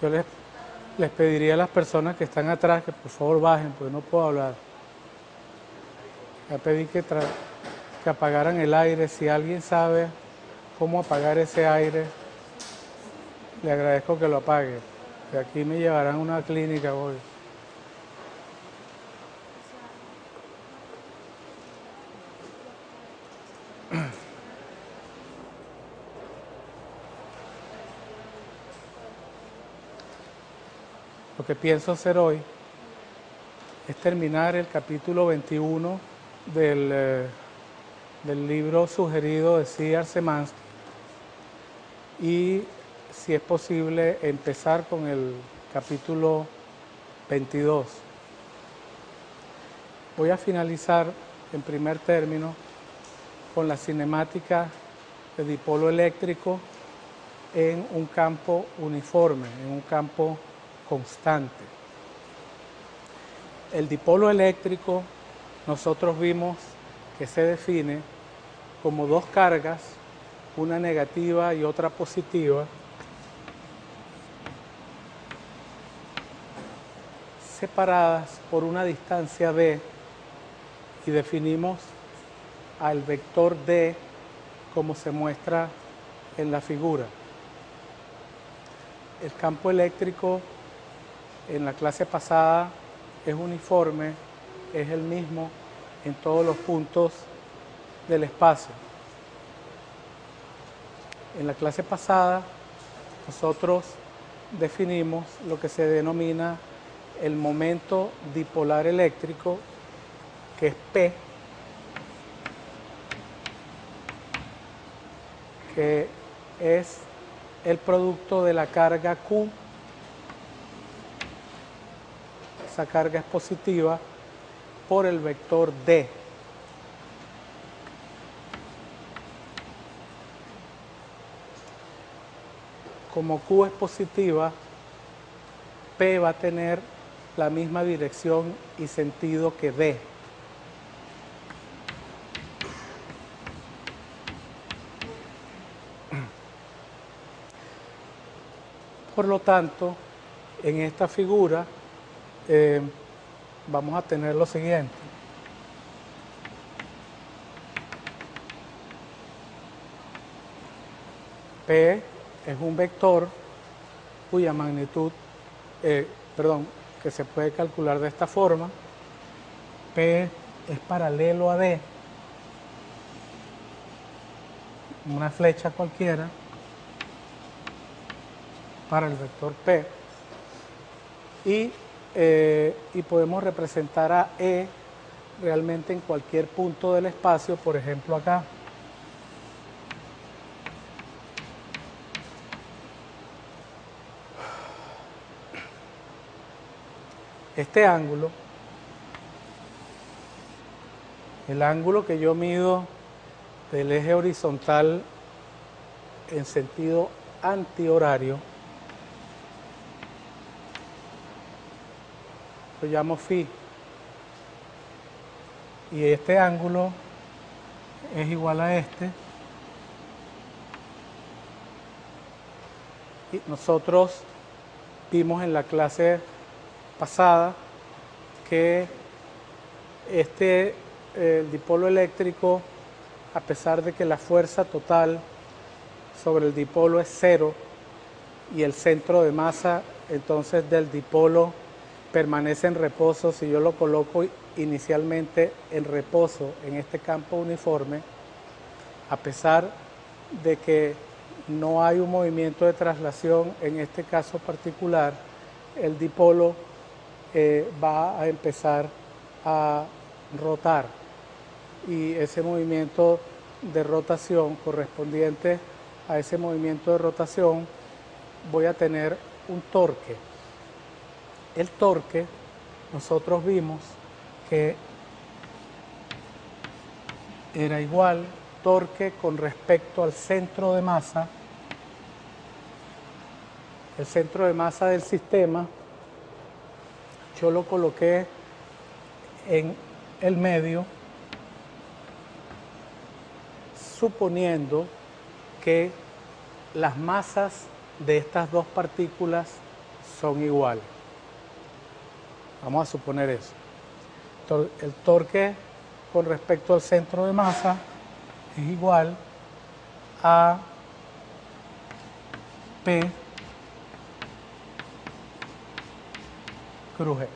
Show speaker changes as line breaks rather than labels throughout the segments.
Yo les pediría a las personas que están atrás que por favor bajen, porque no puedo hablar. Ya pedí que apagaran el aire. Si alguien sabe cómo apagar ese aire, le agradezco que lo apague. De aquí me llevarán a una clínica hoy. Lo que pienso hacer hoy es terminar el capítulo 21 del libro sugerido de C.R. Szymanski y, si es posible, empezar con el capítulo 22. Voy a finalizar en primer término con la cinemática de dipolo eléctrico en un campo uniforme, en un campo constante. El dipolo eléctrico nosotros vimos que se define como dos cargas, una negativa y otra positiva, separadas por una distancia d, y definimos al vector d como se muestra en la figura. El campo eléctrico en la clase pasada es uniforme, es el mismo en todos los puntos del espacio. En la clase pasada nosotros definimos lo que se denomina el momento dipolar eléctrico, que es P, que es el producto de la carga Q. Esa carga es positiva por el vector D. Como Q es positiva, P va a tener la misma dirección y sentido que D. Por lo tanto, en esta figura vamos a tener lo siguiente. P es un vector cuya magnitud, que se puede calcular de esta forma. P es paralelo a D, una flecha cualquiera para el vector P, y podemos representar a E realmente en cualquier punto del espacio, por ejemplo acá. Este ángulo, el ángulo que yo mido del eje horizontal en sentido antihorario, lo llamo φ. Y este ángulo es igual a este. Y nosotros vimos en la clase pasada que el dipolo eléctrico, a pesar de que la fuerza total sobre el dipolo es 0 y el centro de masa entonces del dipolo permanece en reposo, si yo lo coloco inicialmente en reposo en este campo uniforme, a pesar de que no hay un movimiento de traslación en este caso particular, el dipolo va a empezar a rotar, y ese movimiento de rotación, correspondiente a ese movimiento de rotación, voy a tener un torque. El torque, nosotros vimos que era igual torque con respecto al centro de masa. El centro de masa del sistema yo lo coloqué en el medio, suponiendo que las masas de estas dos partículas son iguales. Vamos a suponer eso. El torque con respecto al centro de masa es igual a P cruz G.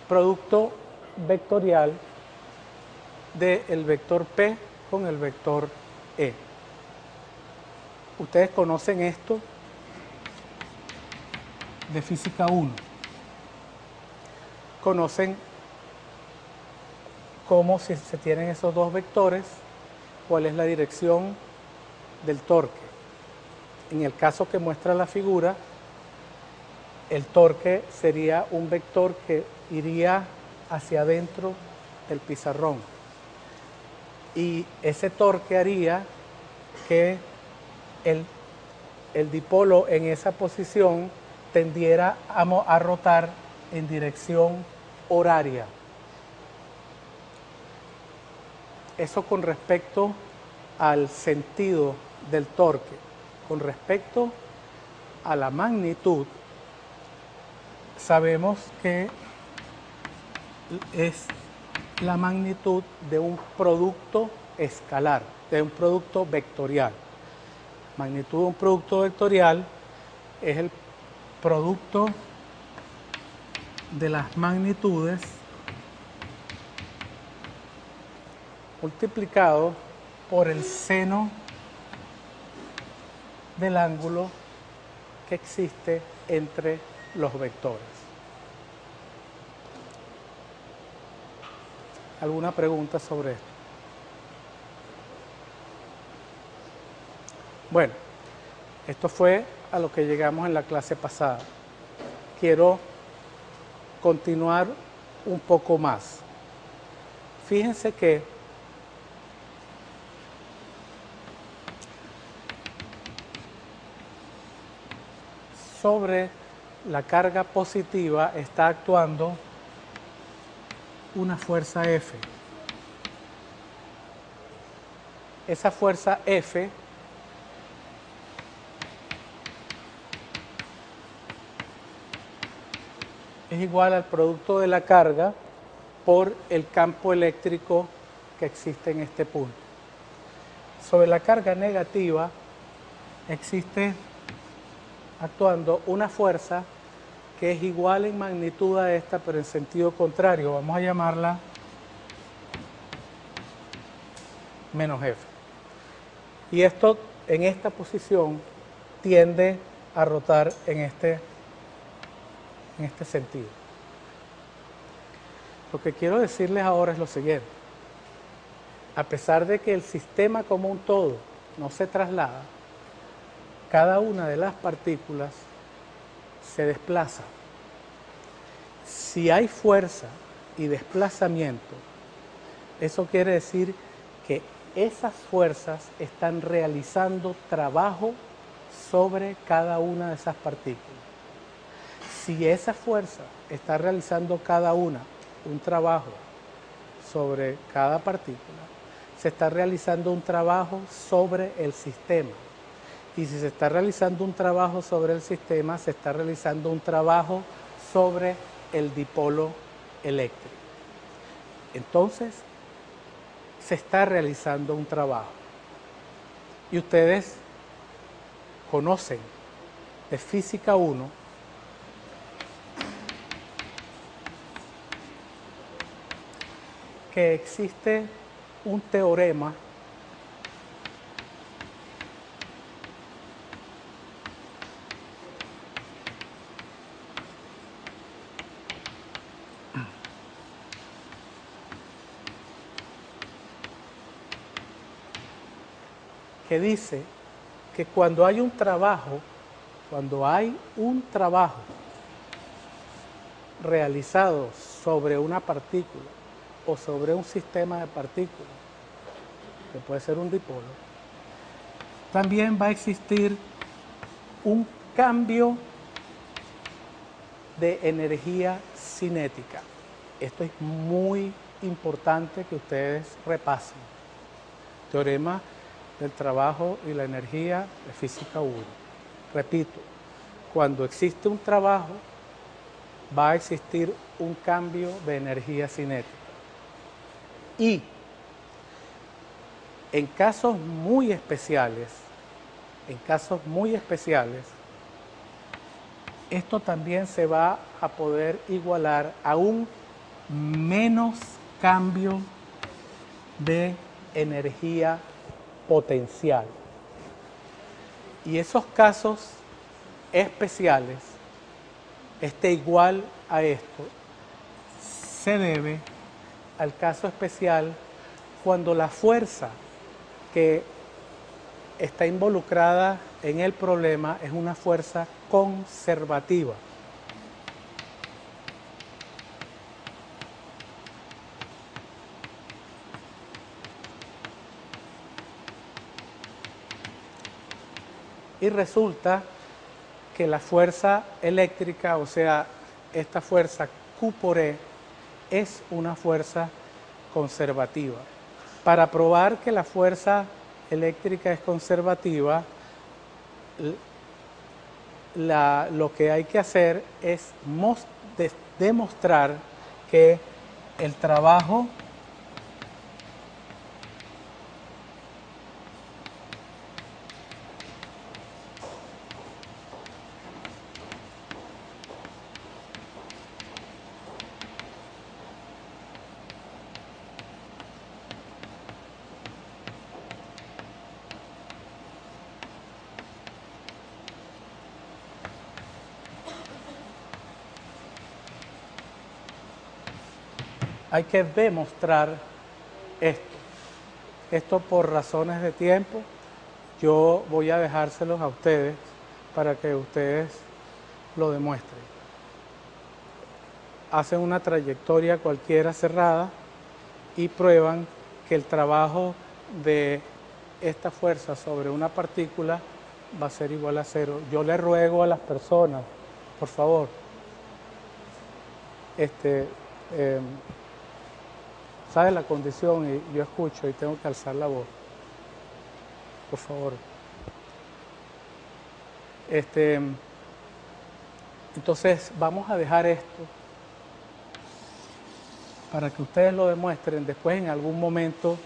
Producto vectorial del vector P con el vector E. Ustedes conocen esto de física 1. Conocen cómo, si se tienen esos dos vectores, cuál es la dirección del torque. En el caso que muestra la figura, el torque sería un vector que iría hacia adentro del pizarrón. Y ese torque haría que el dipolo en esa posición tendiera a rotar en dirección horaria. Eso con respecto al sentido del torque. Con respecto a la magnitud, sabemos que es la magnitud de un producto escalar, de un producto vectorial. Magnitud de un producto vectorial es el producto de las magnitudes multiplicado por el seno del ángulo que existe entre los vectores. ¿Alguna pregunta sobre esto? Bueno, esto fue a lo que llegamos en la clase pasada. Quiero continuar un poco más. Fíjense que sobre la carga positiva está actuando una fuerza F. Esa fuerza F es igual al producto de la carga por el campo eléctrico que existe en este punto. Sobre la carga negativa existe actuando una fuerza que es igual en magnitud a esta, pero en sentido contrario. Vamos a llamarla menos F. Y esto en esta posición tiende a rotar en este sentido. Lo que quiero decirles ahora es lo siguiente. A pesar de que el sistema como un todo no se traslada, cada una de las partículas se desplaza. Si hay fuerza y desplazamiento, eso quiere decir que esas fuerzas están realizando trabajo sobre cada una de esas partículas. Si esa fuerza está realizando cada una un trabajo sobre cada partícula, se está realizando un trabajo sobre el sistema. Y si se está realizando un trabajo sobre el sistema, se está realizando un trabajo sobre el dipolo eléctrico. Entonces, se está realizando un trabajo. Y ustedes conocen de física 1 que existe un teorema que dice que cuando hay un trabajo realizado sobre una partícula o sobre un sistema de partículas, que puede ser un dipolo, también va a existir un cambio de energía cinética. Esto es muy importante que ustedes repasen. Teorema del trabajo y la energía de física 1. Repito, cuando existe un trabajo va a existir un cambio de energía cinética. Y en casos muy especiales, esto también se va a poder igualar a un menos cambio de energía potencial. Y esos casos especiales, igual a esto, se debe al caso especial cuando la fuerza que está involucrada en el problema es una fuerza conservativa. Y resulta que la fuerza eléctrica, o sea, esta fuerza Q por E, es una fuerza conservativa. Para probar que la fuerza eléctrica es conservativa, lo que hay que hacer es demostrar que el trabajo hay que demostrar esto. Esto por razones de tiempo, yo voy a dejárselos a ustedes para que ustedes lo demuestren. Hacen una trayectoria cualquiera cerrada y prueban que el trabajo de esta fuerza sobre una partícula va a ser igual a cero. Yo le ruego a las personas, por favor, sabe la condición y yo escucho y tengo que alzar la voz. Por favor. Entonces vamos a dejar esto para que ustedes lo demuestren. Después en algún momento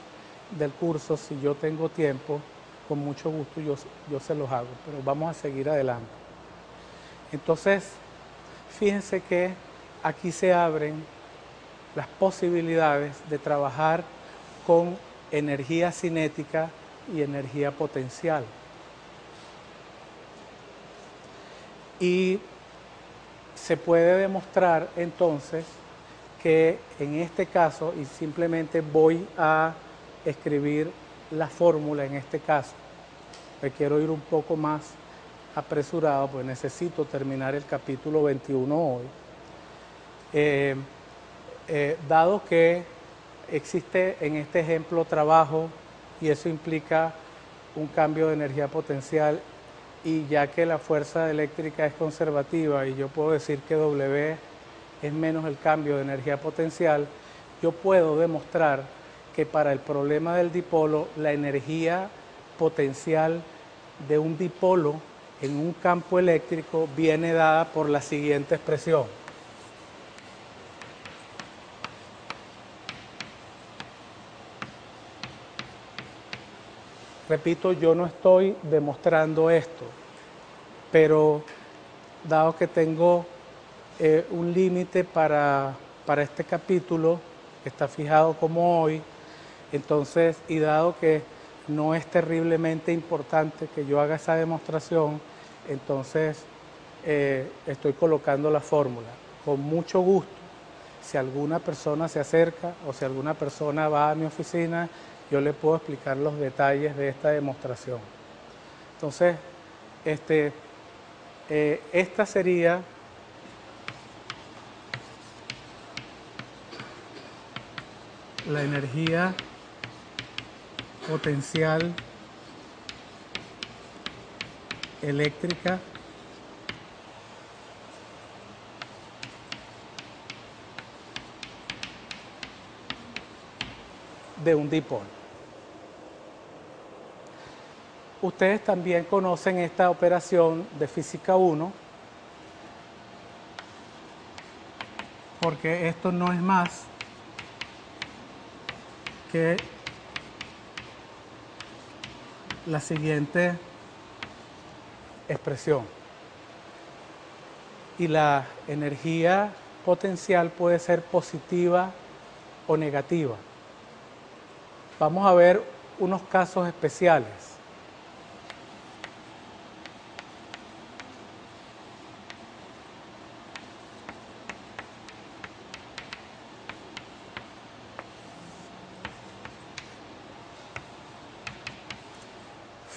del curso, si yo tengo tiempo, con mucho gusto yo se los hago, pero vamos a seguir adelante. Entonces, fíjense que aquí se abren las posibilidades de trabajar con energía cinética y energía potencial. Y se puede demostrar entonces que en este caso, y simplemente voy a escribir la fórmula en este caso, me quiero ir un poco más apresurado, pues necesito terminar el capítulo 21 hoy. Dado que existe en este ejemplo trabajo y eso implica un cambio de energía potencial, y ya que la fuerza eléctrica es conservativa y yo puedo decir que W es menos el cambio de energía potencial, yo puedo demostrar que para el problema del dipolo la energía potencial de un dipolo en un campo eléctrico viene dada por la siguiente expresión. Repito, yo no estoy demostrando esto, pero dado que tengo un límite para este capítulo, que está fijado como hoy, entonces, y dado que no es terriblemente importante que yo haga esa demostración, entonces estoy colocando la fórmula. Con mucho gusto, si alguna persona se acerca o si alguna persona va a mi oficina, yo le puedo explicar los detalles de esta demostración. Entonces, esta sería la energía potencial eléctrica de un dipolo. Ustedes también conocen esta operación de física 1, porque esto no es más que la siguiente expresión. Y la energía potencial puede ser positiva o negativa. Vamos a ver unos casos especiales.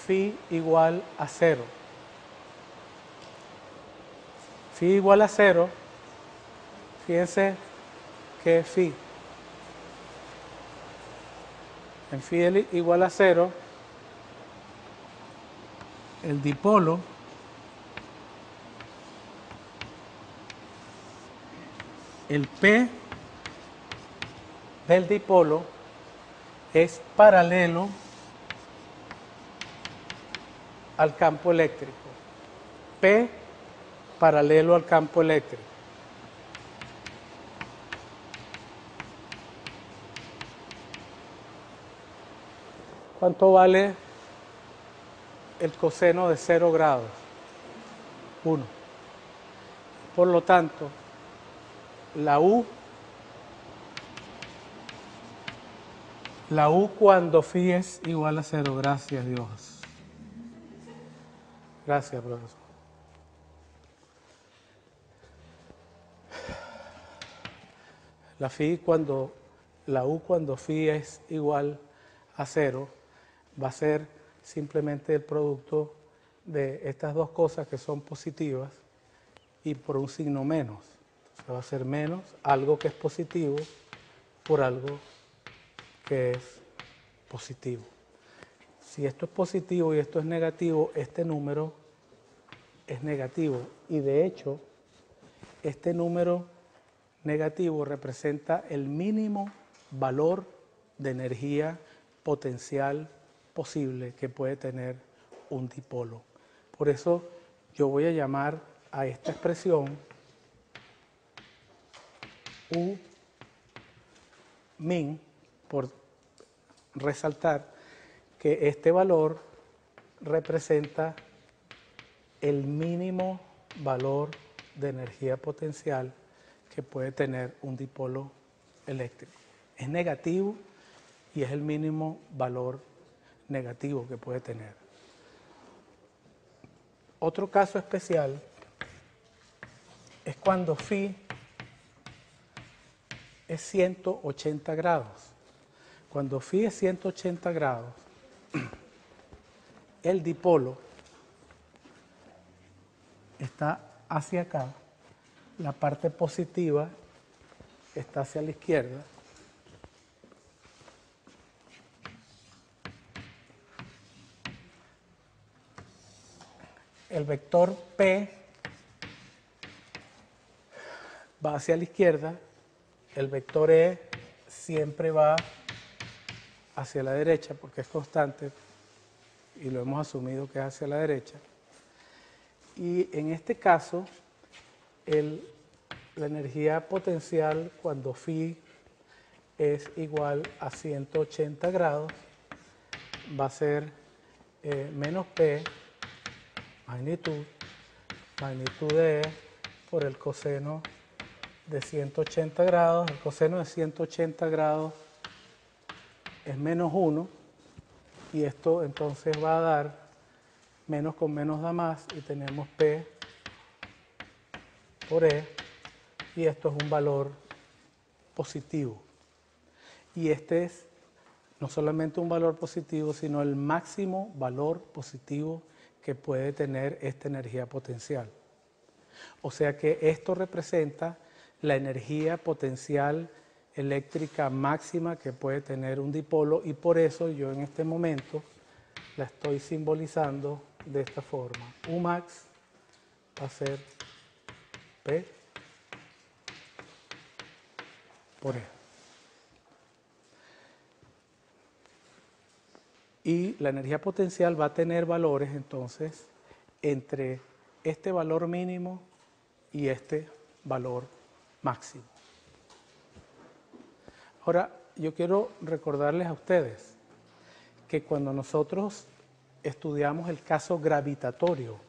Phi igual a 0. Phi igual a 0, fíjense que phi. En phi igual a 0, el dipolo el P del dipolo es paralelo al campo eléctrico. P paralelo al campo eléctrico. ¿Cuánto vale el coseno de 0 grados? 1. Por lo tanto, la U cuando phi es igual a 0. Gracias, Dios. Gracias, profesor. La U cuando phi es igual a 0 va a ser simplemente el producto de estas dos cosas que son positivas y por un signo menos. Entonces va a ser menos algo que es positivo por algo que es positivo. Si esto es positivo y esto es negativo, este número es negativo. Y de hecho, este número negativo representa el mínimo valor de energía potencial posible que puede tener un dipolo. Por eso yo voy a llamar a esta expresión U min, por resaltar que este valor representa el mínimo valor de energía potencial que puede tener un dipolo eléctrico. Es negativo y es el mínimo valor negativo que puede tener. Otro caso especial es cuando phi es 180 grados. Cuando phi es 180 grados, el dipolo está hacia acá, la parte positiva está hacia la izquierda. El vector P va hacia la izquierda, el vector E siempre va hacia la derecha porque es constante y lo hemos asumido que es hacia la derecha. Y en este caso, la energía potencial cuando phi es igual a 180 grados va a ser menos P magnitud de E por el coseno de 180 grados. El coseno de 180 grados es menos 1 y esto entonces va a dar menos con menos da más y tenemos P por E y esto es un valor positivo. Y este es no solamente un valor positivo, sino el máximo valor positivo que puede tener esta energía potencial. O sea que esto representa la energía potencial eléctrica máxima que puede tener un dipolo y por eso yo en este momento la estoy simbolizando de esta forma. U max va a ser P por E. Y la energía potencial va a tener valores entonces entre este valor mínimo y este valor máximo. Ahora, yo quiero recordarles a ustedes que cuando nosotros estudiamos el caso gravitatorio,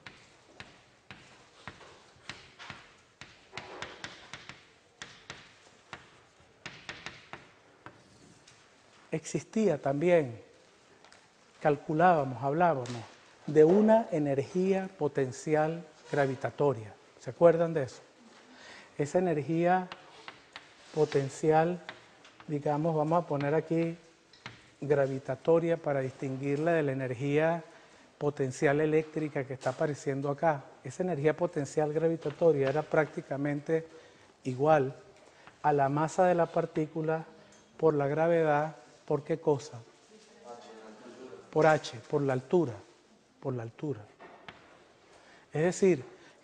existía también, calculábamos, hablábamos de una energía potencial gravitatoria. ¿Se acuerdan de eso? Esa energía potencial, digamos, vamos a poner aquí gravitatoria para distinguirla de la energía potencial eléctrica que está apareciendo acá. Esa energía potencial gravitatoria era prácticamente igual a la masa de la partícula por la gravedad. ¿Por qué cosa? Por h, por la altura, por la altura. Es decir,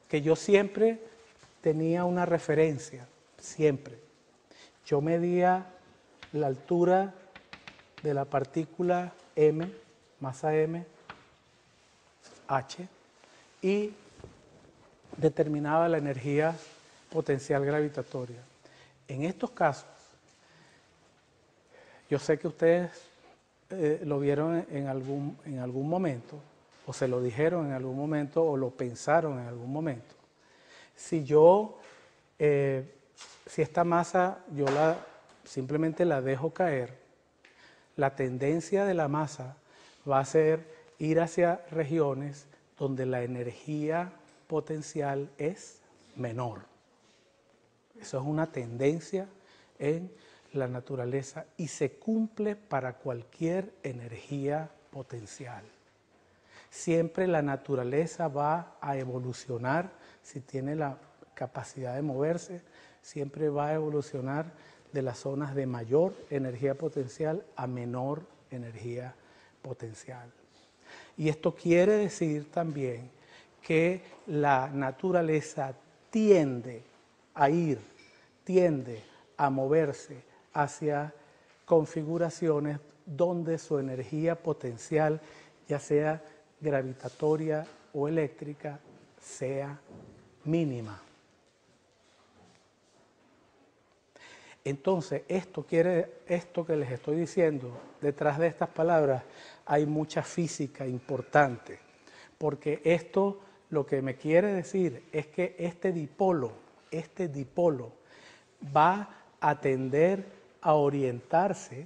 que yo siempre tenía una referencia, siempre. Yo medía la altura de la partícula m, masa m, h, y determinaba la energía potencial gravitatoria. En estos casos, yo sé que ustedes lo vieron en algún momento, o se lo dijeron en algún momento, o lo pensaron en algún momento. Si esta masa yo simplemente la dejo caer, la tendencia de la masa va a ser ir hacia regiones donde la energía potencial es menor. Eso es una tendencia en la naturaleza y se cumple para cualquier energía potencial. Siempre la naturaleza va a evolucionar, si tiene la capacidad de moverse, siempre va a evolucionar de las zonas de mayor energía potencial a menor energía potencial. Y esto quiere decir también que la naturaleza tiende a moverse hacia configuraciones donde su energía potencial, ya sea gravitatoria o eléctrica, sea mínima. Entonces, esto que les estoy diciendo, detrás de estas palabras hay mucha física importante, porque esto lo que me quiere decir es que este dipolo va a tender a orientarse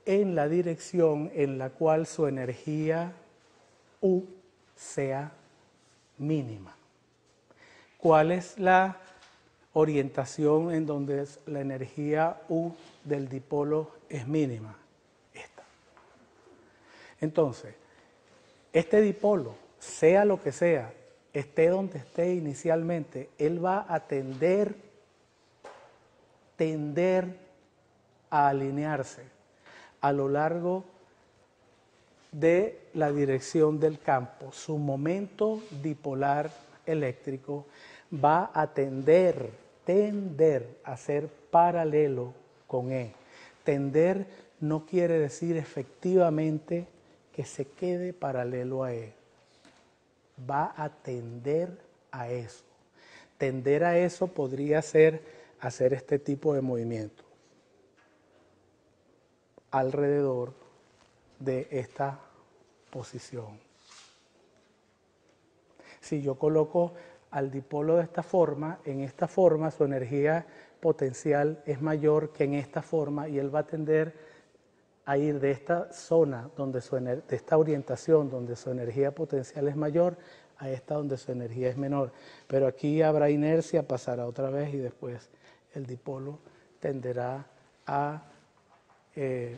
en la dirección en la cual su energía U sea mínima. ¿Cuál es la orientación en donde la energía U del dipolo es mínima? Esta. Entonces, este dipolo, sea lo que sea, esté donde esté inicialmente, él va a tender a alinearse a lo largo de la dirección del campo. Su momento dipolar eléctrico va a tender a ser paralelo con E. Tender no quiere decir efectivamente que se quede paralelo a E. Va a tender a eso. Tender a eso podría ser hacer este tipo de movimiento alrededor de esta posición. Si yo coloco al dipolo de esta forma, en esta forma su energía potencial es mayor que en esta forma y él va a tender a ir de esta zona, de esta orientación donde su energía potencial es mayor, a esta donde su energía es menor. Pero aquí habrá inercia, pasará otra vez y después el dipolo tenderá a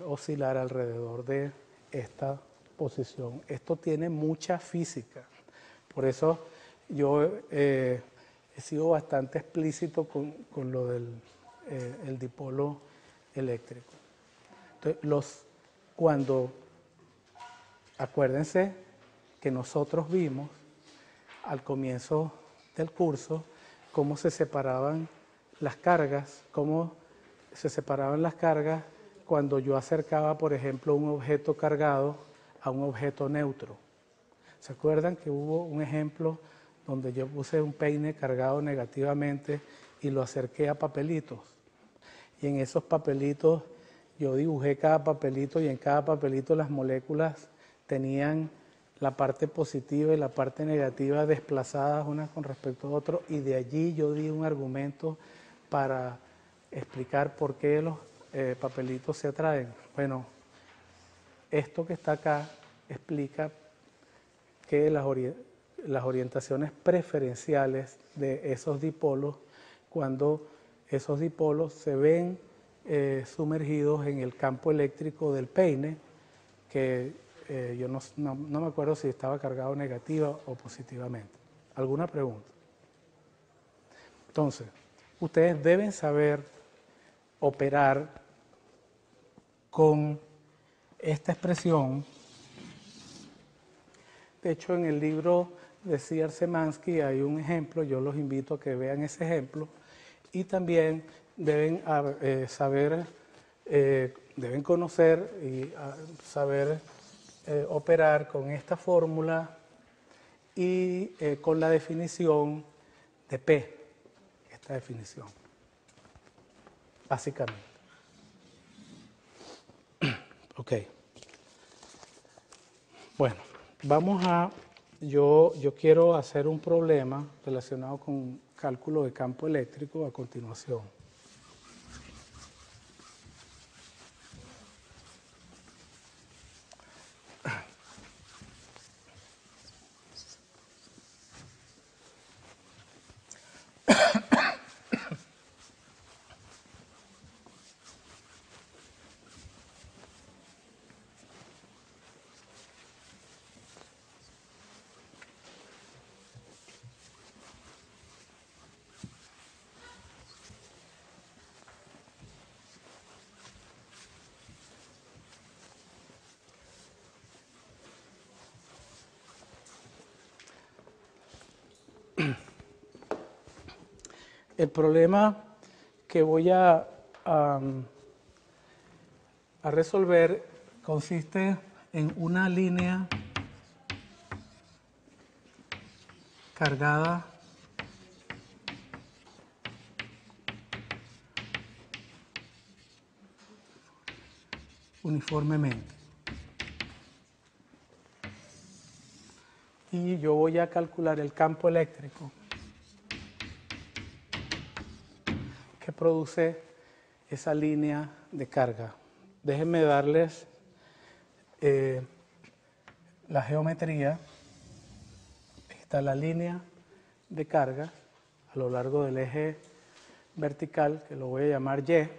oscilar alrededor de esta posición. Esto tiene mucha física, por eso yo he sido bastante explícito con lo del el dipolo eléctrico. Entonces, acuérdense que nosotros vimos al comienzo del curso cómo se separaban las cargas, cuando yo acercaba, por ejemplo, un objeto cargado a un objeto neutro. ¿Se acuerdan que hubo un ejemplo donde yo puse un peine cargado negativamente y lo acerqué a papelitos? y en esos papelitos yo dibujé cada papelito y en cada papelito las moléculas tenían la parte positiva y la parte negativa desplazadas unas con respecto a otro, y de allí yo di un argumento para explicar por qué los papelitos se atraen. Bueno, esto que está acá explica que las orientaciones preferenciales de esos dipolos, cuando esos dipolos se ven sumergidos en el campo eléctrico del peine, que yo no me acuerdo si estaba cargado negativa o positivamente. ¿Alguna pregunta? Entonces, ustedes deben saber operar con esta expresión. De hecho, en el libro de Szymanski hay un ejemplo, yo los invito a que vean ese ejemplo, y también deben saber, deben conocer y saber operar con esta fórmula y con la definición de P, esta definición, básicamente. Ok. Bueno, yo quiero hacer un problema relacionado con cálculo de campo eléctrico a continuación. El problema que voy a resolver consiste en una línea cargada uniformemente. Y yo voy a calcular el campo eléctrico que produce esa línea de carga. Déjenme darles la geometría. Está la línea de carga a lo largo del eje vertical, que lo voy a llamar Y.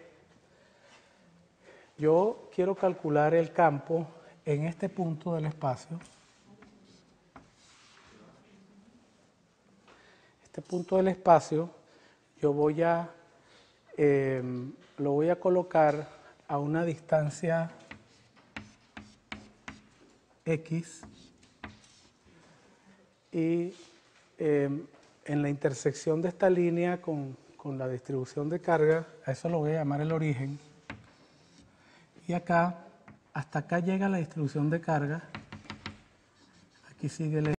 Yo quiero calcular el campo en este punto del espacio. Este punto del espacio yo lo voy a colocar a una distancia X, y en la intersección de esta línea con la distribución de carga, a eso lo voy a llamar el origen, y acá, hasta acá llega la distribución de carga, aquí sigue el